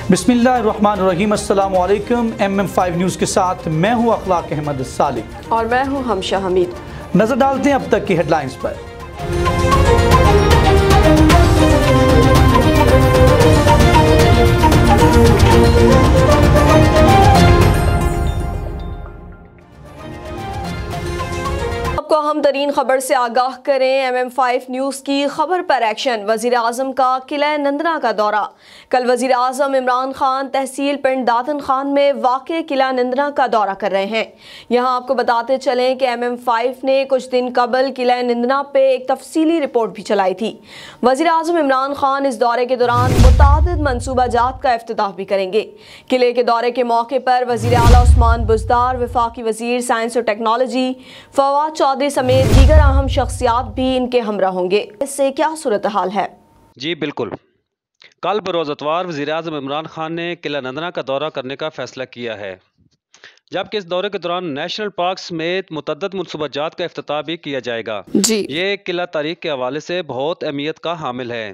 बिस्मिल्लाहिर्रहमानिर्रहीम। अस्सलाम वालेकुम। MM5 न्यूज़ के साथ मैं हूँ अखलाक अहमद सालिक और मैं हूँ हमशा हमीद। नजर डालते हैं अब तक की हेडलाइंस पर। आपको अहम तरीन खबर से आगाह करें। MM5 न्यूज़ की खबर पर एक्शन। वजीर आज़म का किला नंदना का दौरा। कल वजीर आज़म इमरान खान तहसील पनडददनखान में वाक़ किला नंदना का दौरा कर रहे हैं। यहाँ आपको बताते चलें कि MM5 ने कुछ दिन कबल किला नंदना पे एक तफसीली रिपोर्ट भी चलाई थी। वजीर आज़म इमरान खान इस दौरे के दौरान मुतादिद मनसूबाजात का इफ्तिताह भी करेंगे। किले के दौरे के मौके पर वज़ीर आला उस्मान बुज़दार, वफाकी वज़ीर साइंस और टेक्नोलॉजी फवाद चौधरी समेत दीगर अहम शख्सियात भी इनके हमरा होंगे। इससे क्या सूरत हाल है? जी बिल्कुल। कल बरोज़ इतवार वज़ीर आज़म इमरान खान ने किला नंदना का दौरा करने का फैसला किया है, जबकि इस दौरे के दौरान नेशनल पार्क समेत मुतअद्दिद मनसूबाजात का इफ्तिताह भी किया जाएगा। ये किला तारीख के हवाले से बहुत अहमियत का हामिल है,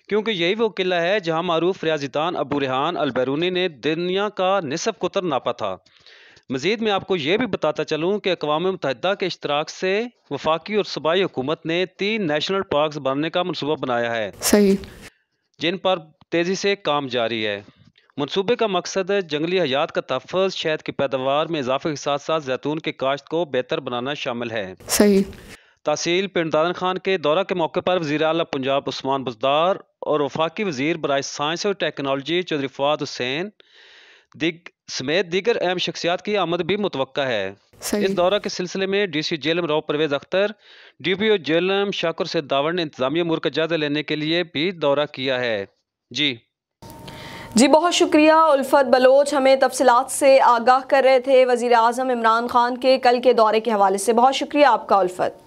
क्योंकि यही वो किला है जहाँ मारूफ रियाज़ीदान अबू रेहान अल-बैरूनी ने दुनिया का निसफ कुतर नापा था। मज़ीद में आपको ये भी बताता चलूँ कि अक़वाम मुत्तहिदा के इश्तराक से वफाकी और सूबाई हुकूमत ने 3 नेशनल पार्क बनने का मनसूबा बनाया है, सही, जिन पर तेज़ी से काम जारी है। मनसूबे का मकसद जंगली हयात का तहफ़्फ़ुज़, शहद की पैदावार में इजाफे के साथ साथ जैतून के काश्त को बेहतर बनाना शामिल है। सही। तहसील पनडदनखान के दौरा के मौके पर वज़ीर आला पंजाब उस्मान बुज़दार और वफाकी वज़ीर बराए साइंस और टेक्नोलॉजी चौधरी फवाद हुसैन समेत दीगर अहम शख्सियात की आमद भी मुतवक्का है। इस दौरा के सिलसिले में DC Jhelum Rao Parvez Akhtar, DPO Jhelum Shakur से दावर ने इंतजामी अमूर का जायजा लेने के लिए भी दौरा किया है। जी बहुत शुक्रिया। उल्फत बलोच हमें तफसीलात से आगाह कर रहे थे वज़ीर आज़म इमरान खान के कल के दौरे के हवाले से। बहुत शुक्रिया आपका उल्फत।